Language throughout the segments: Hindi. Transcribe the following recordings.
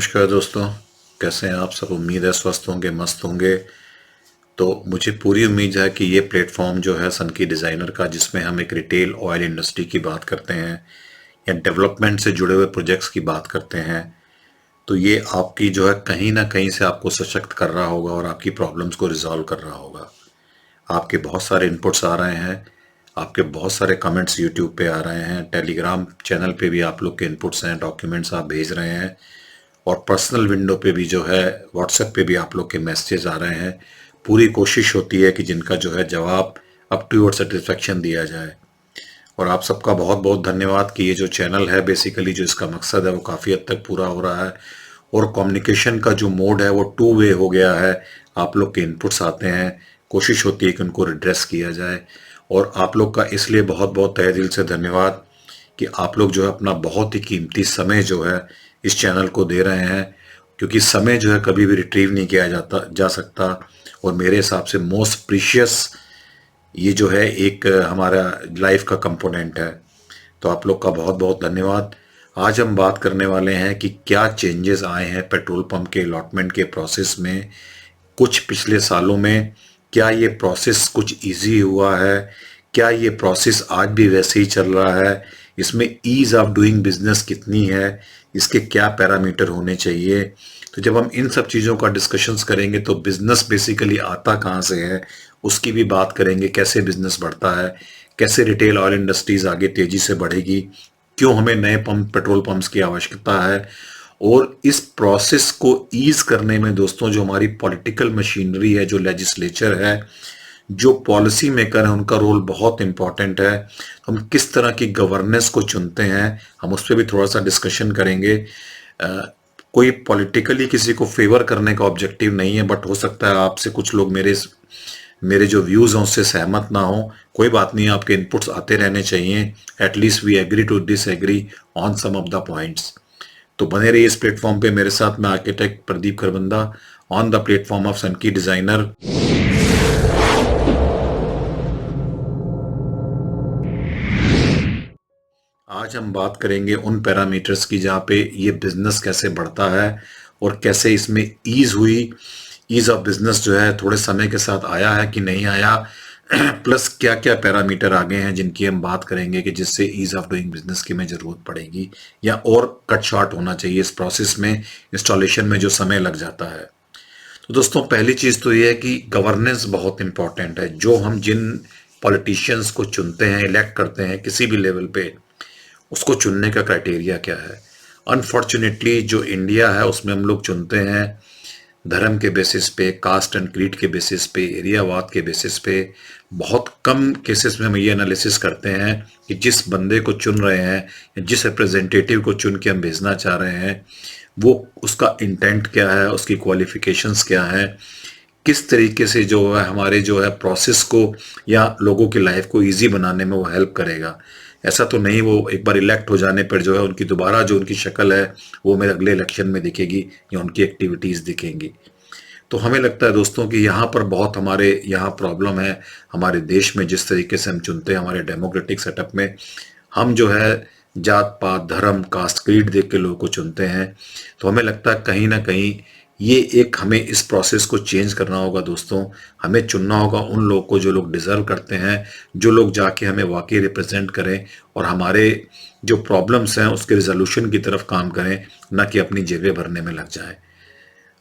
नमस्कार दोस्तों। कैसे हैं आप सब? उम्मीद है स्वस्थ होंगे, मस्त होंगे। तो मुझे पूरी उम्मीद है कि ये प्लेटफॉर्म जो है सन की डिज़ाइनर का, जिसमें हम एक रिटेल ऑयल इंडस्ट्री की बात करते हैं या डेवलपमेंट से जुड़े हुए प्रोजेक्ट्स की बात करते हैं, तो ये आपकी जो है कहीं ना कहीं से आपको सशक्त कर रहा होगा और आपकी प्रॉब्लम्स को रिजॉल्व कर रहा होगा। आपके बहुत सारे इनपुट्स आ रहे हैं, आपके बहुत सारे कमेंट्स यूट्यूब पे आ रहे हैं, टेलीग्राम चैनल पे भी आप लोग के इनपुट्स हैं, डॉक्यूमेंट्स आप भेज रहे हैं, और पर्सनल विंडो पे भी जो है, व्हाट्सएप पे भी आप लोग के मैसेजेस आ रहे हैं। पूरी कोशिश होती है कि जिनका जो है जवाब अप टू योर सेटिस्फेक्शन दिया जाए। और आप सबका बहुत बहुत धन्यवाद कि ये जो चैनल है, बेसिकली जो इसका मकसद है वो काफ़ी हद तक पूरा हो रहा है, और कम्युनिकेशन का जो मोड है वो टू वे हो गया है। आप लोग के इनपुट्स आते हैं, कोशिश होती है कि उनको रिड्रेस किया जाए, और आप लोग का इसलिए बहुत बहुत तहे दिल से धन्यवाद कि आप लोग जो है अपना बहुत ही कीमती समय जो है इस चैनल को दे रहे हैं, क्योंकि समय जो है कभी भी रिट्रीव नहीं किया जा सकता, और मेरे हिसाब से मोस्ट प्रीशियस ये जो है एक हमारा लाइफ का कंपोनेंट है। तो आप लोग का बहुत बहुत धन्यवाद। आज हम बात करने वाले हैं कि क्या चेंजेस आए हैं पेट्रोल पंप के अलॉटमेंट के प्रोसेस में कुछ पिछले सालों में। क्या ये प्रोसेस कुछ इजी हुआ है? क्या ये प्रोसेस आज भी वैसे ही चल रहा है? इसमें ईज ऑफ डूइंग बिजनेस कितनी है? इसके क्या पैरामीटर होने चाहिए? तो जब हम इन सब चीज़ों का डिस्कशंस करेंगे तो बिजनेस बेसिकली आता कहाँ से है उसकी भी बात करेंगे। कैसे बिजनेस बढ़ता है, कैसे रिटेल ऑयल इंडस्ट्रीज आगे तेजी से बढ़ेगी, क्यों हमें नए पंप पेट्रोल पंप्स की आवश्यकता है, और इस प्रोसेस को ईज करने में दोस्तों जो हमारी पॉलिटिकल मशीनरी है, जो लेजिस्लेचर है, जो पॉलिसी मेकर है, उनका रोल बहुत इंपॉर्टेंट है। हम किस तरह की गवर्नेंस को चुनते हैं, हम उस पर भी थोड़ा सा डिस्कशन करेंगे। कोई पॉलिटिकली किसी को फेवर करने का ऑब्जेक्टिव नहीं है, बट हो सकता है आपसे कुछ लोग मेरे जो व्यूज हैं उससे सहमत ना हो। कोई बात नहीं, आपके इनपुट्स आते रहने चाहिए। At least we agree to disagree on some of the points. तो बने रहिए इस प्लेटफॉर्म पे मेरे साथ। मैं architect Pradeep Kharbanda on the platform of sun की डिजाइनर। आज हम बात करेंगे उन पैरामीटर्स की जहाँ पे ये बिजनेस कैसे बढ़ता है और कैसे इसमें ईज हुई। ईज ऑफ बिजनेस जो है थोड़े समय के साथ आया है कि नहीं आया, प्लस क्या क्या पैरामीटर आ गए हैं जिनकी हम बात करेंगे कि जिससे ईज ऑफ डूइंग बिजनेस की में जरूरत पड़ेगी या और कट शॉर्ट होना चाहिए इस प्रोसेस में, इंस्टॉलेशन में जो समय लग जाता है। तो दोस्तों पहली चीज तो ये है कि गवर्नेंस बहुत इंपॉर्टेंट है। जो हम जिन पॉलिटिशियंस को चुनते हैं, इलेक्ट करते हैं किसी भी लेवल पे, उसको चुनने का क्राइटेरिया क्या है। अनफॉर्चुनेटली जो इंडिया है उसमें हम लोग चुनते हैं धर्म के बेसिस पे, कास्ट एंड क्रीड के बेसिस पे, एरियावाद के बेसिस पे। बहुत कम केसेस में हम ये एनालिसिस करते हैं कि जिस बंदे को चुन रहे हैं या जिस रिप्रेजेंटेटिव को चुन के हम भेजना चाह रहे हैं वो उसका इंटेंट क्या है, उसकी क्वालिफिकेशंस क्या है, किस तरीके से जो है हमारे जो है प्रोसेस को या लोगों की लाइफ को इजी बनाने में वो हेल्प करेगा। ऐसा तो नहीं वो एक बार इलेक्ट हो जाने पर जो है उनकी दोबारा जो उनकी शक्ल है वो मेरे अगले इलेक्शन में दिखेगी या उनकी एक्टिविटीज़ दिखेंगी। तो हमें लगता है दोस्तों कि यहाँ पर बहुत हमारे यहाँ प्रॉब्लम है हमारे देश में। जिस तरीके से हम चुनते हैं हमारे डेमोक्रेटिक सेटअप में, हम जो है जात पात धर्म कास्ट क्रीड देख के लोगों को चुनते हैं। तो हमें लगता है कहीं ना कहीं ये एक हमें इस प्रोसेस को चेंज करना होगा दोस्तों। हमें चुनना होगा उन लोगों को जो लोग डिजर्व करते हैं, जो लोग जाके हमें वाकई रिप्रेजेंट करें और हमारे जो प्रॉब्लम्स हैं उसके रिजोल्यूशन की तरफ काम करें, ना कि अपनी जेबें भरने में लग जाए।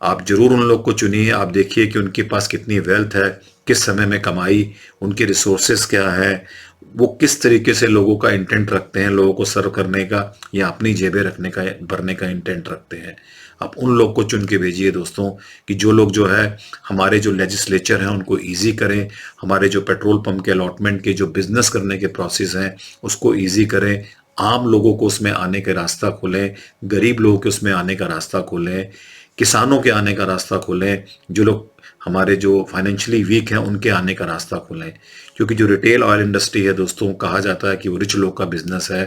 आप जरूर उन लोग को चुनिए। आप देखिए कि उनके पास कितनी वेल्थ है, किस समय में कमाई, उनके रिसोर्सेस क्या है, वो किस तरीके से लोगों का इंटेंट रखते हैं, लोगों को सर्व करने का या अपनी जेबें रखने का भरने का इंटेंट रखते हैं। आप उन लोग को चुन के भेजिए दोस्तों कि जो लोग जो है हमारे जो लेजिस्लेचर हैं उनको इजी करें, हमारे जो पेट्रोल पंप के अलॉटमेंट के जो बिजनेस करने के प्रोसेस हैं उसको इजी करें, आम लोगों को उसमें आने का रास्ता खोलें, गरीब लोगों के उसमें आने का रास्ता खोलें, किसानों के आने का रास्ता खोलें, जो लोग हमारे जो फाइनेंशियली वीक हैं उनके आने का रास्ता खोलें। क्योंकि जो रिटेल ऑयल इंडस्ट्री है दोस्तों, कहा जाता है कि वो रिच लोग का बिजनेस है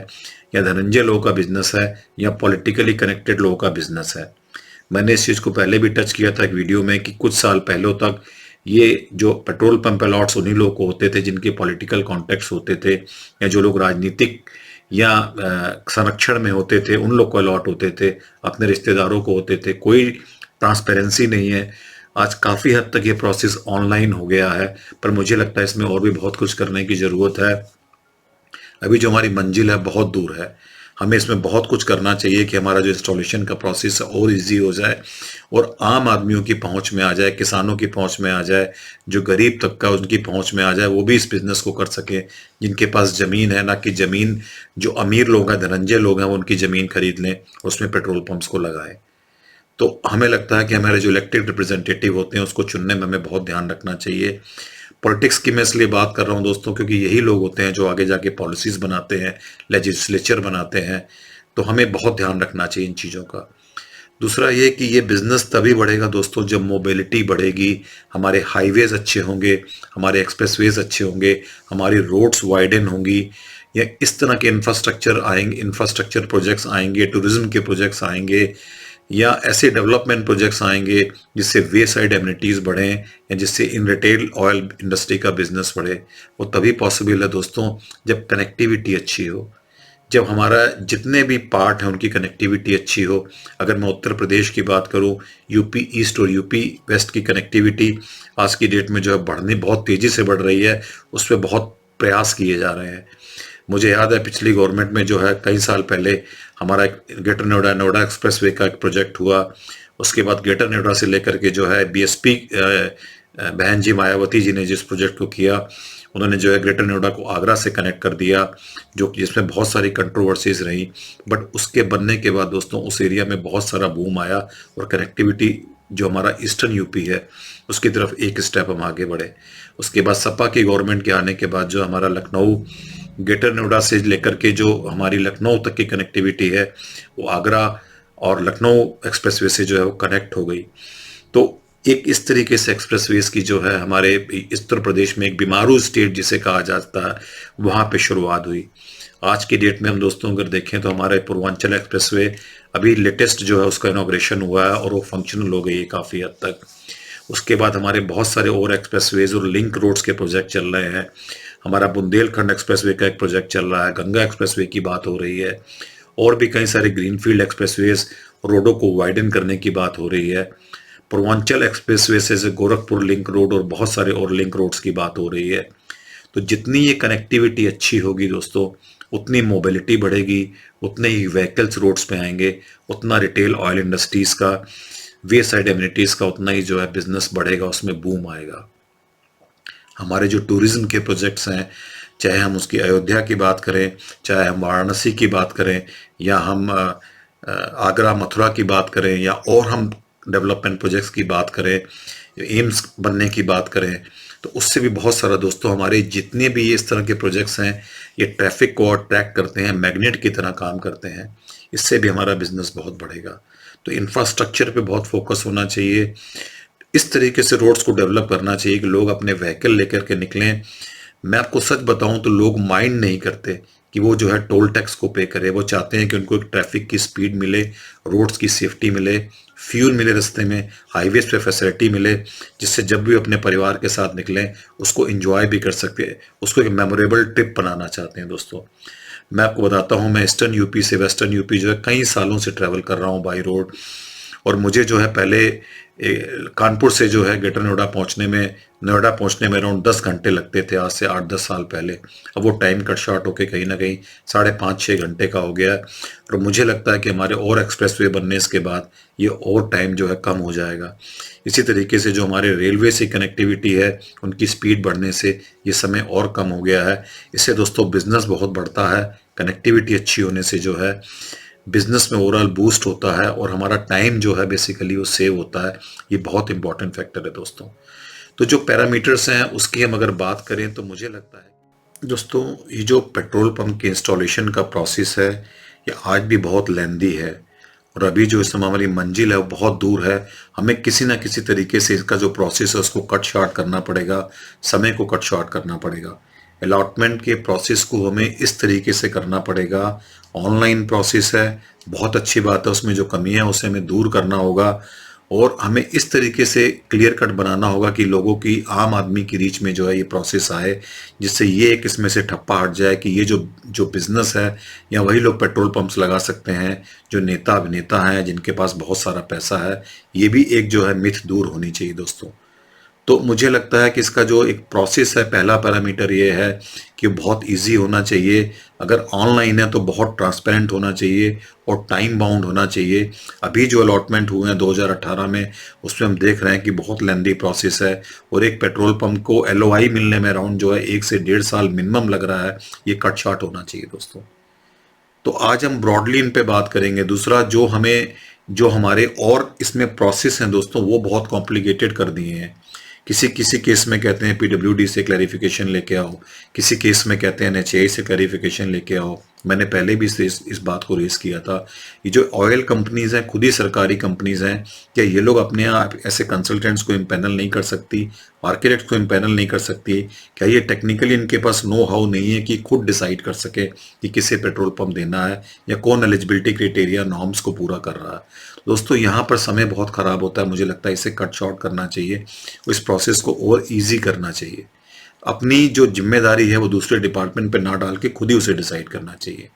या धनंजय लोगों का बिजनेस है या पॉलिटिकली कनेक्टेड लोगों का बिजनेस है। मैंने इस चीज़ को पहले भी टच किया था एक वीडियो में कि कुछ साल पहले तक ये जो पेट्रोल पंप अलॉट्स उन्हीं लोगों को होते थे जिनके पॉलिटिकल कॉन्टेक्ट्स होते थे या जो लोग राजनीतिक या संरक्षण में होते थे उन लोग को अलॉट होते थे, अपने रिश्तेदारों को होते थे। कोई ट्रांसपेरेंसी नहीं है। आज काफ़ी हद तक ये प्रोसेस ऑनलाइन हो गया है, पर मुझे लगता है इसमें और भी बहुत कुछ करने की ज़रूरत है। अभी जो हमारी मंजिल है बहुत दूर है। हमें इसमें बहुत कुछ करना चाहिए कि हमारा जो इंस्टॉलेशन का प्रोसेस है और इजी हो जाए और आम आदमियों की पहुंच में आ जाए, किसानों की पहुंच में आ जाए, जो गरीब तबका उनकी पहुंच में आ जाए, वो भी इस बिज़नेस को कर सकें। जिनके पास ज़मीन है, ना कि ज़मीन जो अमीर लोग हैं, धनंजय लोग हैं, वो उनकी ज़मीन खरीद लें, उसमें पेट्रोल पंप्स को लगाएं। तो हमें लगता है कि हमारे जो इलेक्टेड रिप्रेजेंटेटिव होते हैं उसको चुनने में हमें बहुत ध्यान रखना चाहिए। पॉलिटिक्स की मैं इसलिए बात कर रहा हूँ दोस्तों, क्योंकि यही लोग होते हैं जो आगे जाके पॉलिसीज बनाते हैं, लेजिस्लेचर बनाते हैं। तो हमें बहुत ध्यान रखना चाहिए इन चीज़ों का। दूसरा ये कि ये बिजनेस तभी बढ़ेगा दोस्तों जब मोबिलिटी बढ़ेगी, हमारे हाईवेज अच्छे होंगे, हमारे एक्सप्रेसवेज अच्छे होंगे, हमारी रोड्स वाइडन होंगी, या इस तरह के इंफ्रास्ट्रक्चर आएंगे, इंफ्रास्ट्रक्चर प्रोजेक्ट्स आएंगे, टूरिज्म के प्रोजेक्ट्स आएंगे, या ऐसे डेवलपमेंट प्रोजेक्ट्स आएंगे जिससे वे साइड एमिनिटीज़ बढ़ें, या जिससे इन रिटेल ऑयल इंडस्ट्री का बिजनेस बढ़े। वो तभी पॉसिबल है दोस्तों जब कनेक्टिविटी अच्छी हो, जब हमारा जितने भी पार्ट हैं उनकी कनेक्टिविटी अच्छी हो। अगर मैं उत्तर प्रदेश की बात करूं, यूपी ईस्ट और यूपी वेस्ट की कनेक्टिविटी आज की डेट में जो है बढ़नी बहुत तेज़ी से बढ़ रही है, उस पर बहुत प्रयास किए जा रहे हैं। मुझे याद है पिछली गवर्नमेंट में जो है कई साल पहले हमारा ग्रेटर नोएडा नोएडा एक्सप्रेसवे का एक प्रोजेक्ट हुआ। उसके बाद ग्रेटर नोएडा से लेकर के जो है बीएसपी बहन जी मायावती जी ने जिस प्रोजेक्ट को किया, उन्होंने जो है ग्रेटर नोएडा को आगरा से कनेक्ट कर दिया, जो जिसमें बहुत सारी कंट्रोवर्सीज रही। बट उसके बनने के बाद दोस्तों उस एरिया में बहुत सारा बूम आया और कनेक्टिविटी जो हमारा ईस्टर्न यूपी है उसकी तरफ एक स्टेप हम आगे बढ़े। उसके बाद सपा की गवर्नमेंट के आने के बाद जो हमारा लखनऊ ग्रेटर नोएडा से लेकर के जो हमारी लखनऊ तक की कनेक्टिविटी है वो आगरा और लखनऊ एक्सप्रेसवे से जो है वो कनेक्ट हो गई। तो एक इस तरीके से एक्सप्रेसवेज की जो है हमारे उत्तर प्रदेश में एक बीमारू स्टेट जिसे कहा जाता है वहाँ पे शुरुआत हुई। आज की डेट में हम दोस्तों अगर देखें तो हमारे पूर्वांचल एक्सप्रेसवे अभी लेटेस्ट जो है उसका इनॉग्रेशन हुआ है और वो फंक्शनल हो गई है काफ़ी हद तक। उसके बाद हमारे बहुत सारे और एक्सप्रेसवेज और लिंक रोड्स के प्रोजेक्ट चल रहे हैं। हमारा बुंदेलखंड एक्सप्रेसवे का एक प्रोजेक्ट चल रहा है, गंगा एक्सप्रेसवे की बात हो रही है, और भी कई सारे ग्रीनफील्ड एक्सप्रेसवेज रोडों को वाइडन करने की बात हो रही है। पूर्वांचल एक्सप्रेसवे से गोरखपुर लिंक रोड और बहुत सारे और लिंक रोड्स की बात हो रही है। तो जितनी ये कनेक्टिविटी अच्छी होगी दोस्तों, उतनी मोबिलिटी बढ़ेगी, उतने ही व्हीकल्स रोड्स पे आएंगे, उतना रिटेल ऑयल इंडस्ट्रीज का, वे साइड एमिनिटीज़ का उतना ही जो है बिजनेस बढ़ेगा, उसमें बूम आएगा। हमारे जो टूरिज्म के प्रोजेक्ट्स हैं, चाहे हम उसकी अयोध्या की बात करें, चाहे हम वाराणसी की बात करें, या हम आगरा मथुरा की बात करें, या और हम डेवलपमेंट प्रोजेक्ट्स की बात करें, एम्स बनने की बात करें, तो उससे भी बहुत सारा दोस्तों हमारे जितने भी इस तरह के प्रोजेक्ट्स हैं ये ट्रैफिक को अट्रैक्ट करते हैं, मैग्नेट की तरह काम करते हैं। इससे भी हमारा बिजनेस बहुत बढ़ेगा। तो इंफ्रास्ट्रक्चर पे बहुत फोकस होना चाहिए। इस तरीके से रोड्स को डेवलप करना चाहिए कि लोग अपने व्हीकल लेकर के निकलें। मैं आपको सच बताऊं तो लोग माइंड नहीं करते कि वो जो है टोल टैक्स को पे करे। वो चाहते हैं कि उनको एक ट्रैफिक की स्पीड मिले, रोड्स की सेफ्टी मिले, फ्यूल मिले रास्ते में, हाईवेज पे फैसिलिटी मिले, जिससे जब भी अपने परिवार के साथ निकलें उसको एंजॉय भी कर सकते हैं, उसको एक मेमोरेबल ट्रिप बनाना चाहते हैं। दोस्तों मैं आपको बताता हूँ, मैं ईस्टर्न यूपी से वेस्टर्न यूपी जो है कई सालों से ट्रैवल कर रहा हूँ बाई रोड, और मुझे जो है पहले कानपुर से जो है ग्रेटर नोएडा पहुंचने में अराउंड 10 घंटे लगते थे, आज से 8-10 साल पहले। अब वो टाइम कट शॉर्ट होके कहीं ना कहीं 5.5-6 घंटे का हो गया है, और मुझे लगता है कि हमारे और एक्सप्रेसवे बनने के बाद ये और टाइम जो है कम हो जाएगा। इसी तरीके से जो हमारे रेलवे से कनेक्टिविटी है उनकी स्पीड बढ़ने से ये समय और कम हो गया है। इससे दोस्तों बिजनेस बहुत बढ़ता है, कनेक्टिविटी अच्छी होने से जो है बिजनेस में ओवरऑल बूस्ट होता है, और हमारा टाइम जो है बेसिकली वो सेव होता है। ये बहुत इंपॉर्टेंट फैक्टर है दोस्तों। तो जो पैरामीटर्स हैं उसकी हम अगर बात करें तो मुझे लगता है दोस्तों ये जो पेट्रोल पंप के इंस्टॉलेशन का प्रोसेस है ये आज भी बहुत लेंदी है, और अभी जो इस समय हमारी मंजिल है वो बहुत दूर है। हमें किसी ना किसी तरीके से इसका जो प्रोसेस है उसको कट शॉर्ट करना पड़ेगा, समय को कट शॉर्ट करना पड़ेगा। अलॉटमेंट के प्रोसेस को हमें इस तरीके से करना पड़ेगा। ऑनलाइन प्रोसेस है, बहुत अच्छी बात है, उसमें जो कमी है उसे हमें दूर करना होगा। और हमें इस तरीके से क्लियर कट बनाना होगा कि लोगों की, आम आदमी की रीच में जो है ये प्रोसेस आए, जिससे ये एक इसमें से ठप्पा हट जाए कि ये जो जो बिजनेस है, या वही लोग पेट्रोल पंप्स लगा सकते हैं जो नेता अभिनेता हैं जिनके पास बहुत सारा पैसा है, ये भी एक जो है मिथ दूर होनी चाहिए दोस्तों। तो मुझे लगता है कि इसका जो एक प्रोसेस है, पहला पैरामीटर ये है कि बहुत इजी होना चाहिए। अगर ऑनलाइन है तो बहुत ट्रांसपेरेंट होना चाहिए और टाइम बाउंड होना चाहिए। अभी जो अलॉटमेंट हुए हैं 2018 में, उसमें हम देख रहे हैं कि बहुत लेंदी प्रोसेस है और एक पेट्रोल पंप को एलओआई मिलने में अराउंड जो है 1 से 1.5 साल मिनिमम लग रहा है। ये कट शॉर्ट होना चाहिए दोस्तों। तो आज हम ब्रॉडली इन पे बात करेंगे। दूसरा जो हमारे और इसमें प्रोसेस हैं दोस्तों, वो बहुत कॉम्प्लिकेटेड कर दिए हैं। किसी किसी केस में कहते हैं पीडब्ल्यूडी से क्लैरिफिकेशन लेके आओ, किसी केस में कहते हैं एनएचएआई से क्लैरिफिकेशन लेके आओ। मैंने पहले भी इस बात को रेस किया था। ये जो ऑयल कंपनीज हैं, खुद ही सरकारी कंपनीज हैं, क्या ये लोग अपने आप ऐसे कंसल्टेंट्स को इम्पैनल नहीं कर सकती, आर्किटेक्ट को इम्पैनल नहीं कर सकती? क्या ये टेक्निकली इनके पास नो हाउ नहीं है कि खुद डिसाइड कर सके कि किसे पेट्रोल पंप देना है या कौन एलिजिबिलिटी क्राइटेरिया नॉर्म्स को पूरा कर रहा है? दोस्तों यहाँ पर समय बहुत खराब होता है। मुझे लगता है इसे कट शॉर्ट करना चाहिए, इस प्रोसेस को और ईजी करना चाहिए। अपनी जो जिम्मेदारी है वो दूसरे डिपार्टमेंट पे ना डाल के खुद ही उसे डिसाइड करना चाहिए।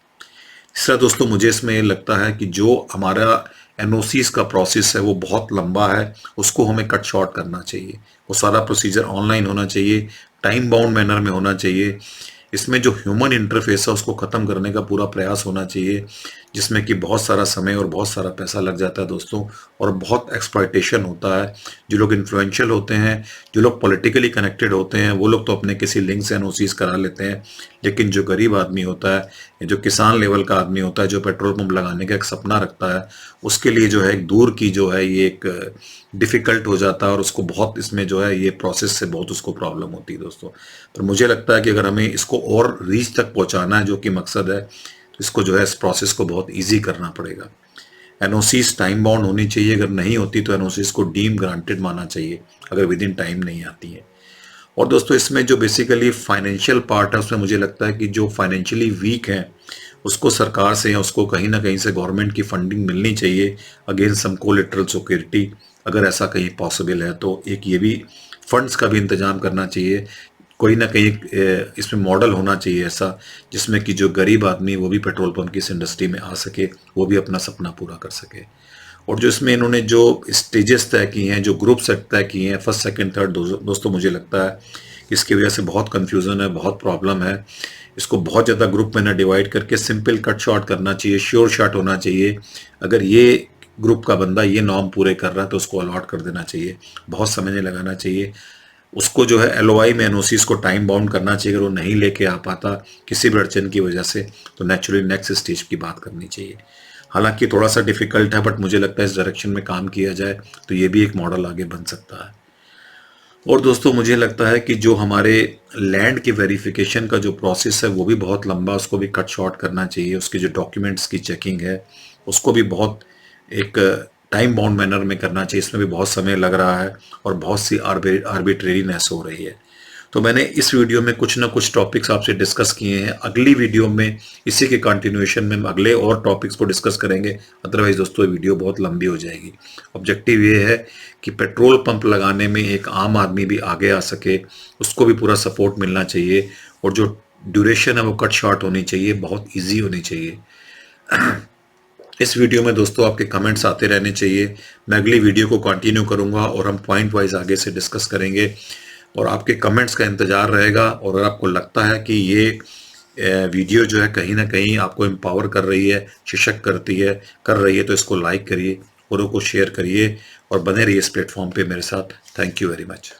तीसरा दोस्तों, मुझे इसमें ये लगता है कि जो हमारा एनओसीज का प्रोसेस है वो बहुत लंबा है, उसको हमें कट शॉर्ट करना चाहिए। वो सारा प्रोसीजर ऑनलाइन होना चाहिए, टाइम बाउंड मैनर में होना चाहिए। इसमें जो ह्यूमन इंटरफेस है उसको ख़त्म करने का पूरा प्रयास होना चाहिए, जिसमें कि बहुत सारा समय और बहुत सारा पैसा लग जाता है दोस्तों, और बहुत एक्सप्लॉयटेशन होता है। जो लोग इन्फ्लुएंशियल होते हैं, जो लोग पॉलिटिकली कनेक्टेड होते हैं, वो लोग तो अपने किसी लिंक से एनओसीज करा लेते हैं, लेकिन जो गरीब आदमी होता है, जो किसान लेवल का आदमी होता है, जो पेट्रोल पंप लगाने का एक सपना रखता है, उसके लिए जो है एक दूर की जो है ये एक डिफ़िकल्ट हो जाता है और उसको बहुत इसमें जो है ये प्रोसेस से बहुत उसको प्रॉब्लम होती है दोस्तों। पर मुझे लगता है कि अगर हमें इसको और रीच तक पहुंचाना है, जो कि मकसद है, तो इसको जो है इस प्रोसेस को बहुत ईजी करना पड़ेगा। एनओसीज टाइम बाउंड होनी चाहिए, अगर नहीं होती तो एनओसीज को डीम ग्रांटेड मानना चाहिए अगर विद इन टाइम नहीं आती है। और दोस्तों इसमें जो बेसिकली फाइनेंशियल पार्ट है, उसमें मुझे लगता है कि जो फाइनेंशियली वीक है उसको सरकार से या उसको कहीं ना कहीं से गवर्नमेंट की फंडिंग मिलनी चाहिए अगेंस्ट सम कोलेटरल सिक्योरिटी, अगर ऐसा कहीं पॉसिबल है तो। एक ये भी फंड्स का भी इंतजाम करना चाहिए, कोई ना कहीं इसमें मॉडल होना चाहिए ऐसा, जिसमें कि जो गरीब आदमी वो भी पेट्रोल पंप की इस इंडस्ट्री में आ सके, वो भी अपना सपना पूरा कर सके। और जो इसमें इन्होंने जो स्टेजेस तय की हैं, जो ग्रुप सेट तय किए हैं, फर्स्ट सेकंड थर्ड, दोस्तों मुझे लगता है कि इसकी वजह से बहुत कंफ्यूजन है, बहुत प्रॉब्लम है। इसको बहुत ज़्यादा ग्रुप में ना डिवाइड करके सिंपल कट शॉट करना चाहिए, श्योर शॉट होना चाहिए। अगर ये ग्रुप का बंदा ये नॉर्म पूरे कर रहा है तो उसको अलॉट कर देना चाहिए, बहुत समय नहीं लगाना चाहिए। उसको जो है एलओआई में एनओसीज को टाइम बाउंड करना चाहिए। अगर वो नहीं लेके आ पाता किसी भी अड़चन की वजह से, तो नेचुरली नेक्स्ट स्टेज की बात करनी चाहिए। हालांकि थोड़ा सा डिफिकल्ट है, बट मुझे लगता है इस डायरेक्शन में काम किया जाए तो ये भी एक मॉडल आगे बन सकता है। और दोस्तों मुझे लगता है कि जो हमारे लैंड की वेरिफिकेशन का जो प्रोसेस है वो भी बहुत लंबा, उसको भी कट शॉर्ट करना चाहिए। उसकी जो डॉक्यूमेंट्स की चेकिंग है उसको भी बहुत एक टाइम बाउंड मैनर में करना चाहिए। इसमें भी बहुत समय लग रहा है और बहुत सी आर्बिट्रेरीनेस हो रही है। तो मैंने इस वीडियो में कुछ ना कुछ टॉपिक्स आपसे डिस्कस किए हैं। अगली वीडियो में इसी के कंटिन्यूएशन में हम अगले और टॉपिक्स को डिस्कस करेंगे। अदरवाइज दोस्तों ये वीडियो बहुत लंबी हो जाएगी। ऑब्जेक्टिव ये है कि पेट्रोल पंप लगाने में एक आम आदमी भी आगे आ सके, उसको भी पूरा सपोर्ट मिलना चाहिए, और जो ड्यूरेशन है वो कट शॉर्ट होनी चाहिए, बहुत ईजी होनी चाहिए। इस वीडियो में दोस्तों आपके कमेंट्स आते रहने चाहिए। मैं अगली वीडियो को कंटिन्यू करूंगा और हम पॉइंट वाइज आगे से डिस्कस करेंगे, और आपके कमेंट्स का इंतजार रहेगा। और अगर आपको लगता है कि ये वीडियो जो है कहीं ना कहीं आपको एम्पावर कर रही है, सशक्त कर रही है, तो इसको लाइक करिए और उसको शेयर करिए और बने रहिए इस प्लेटफॉर्म पे मेरे साथ। Thank you very much.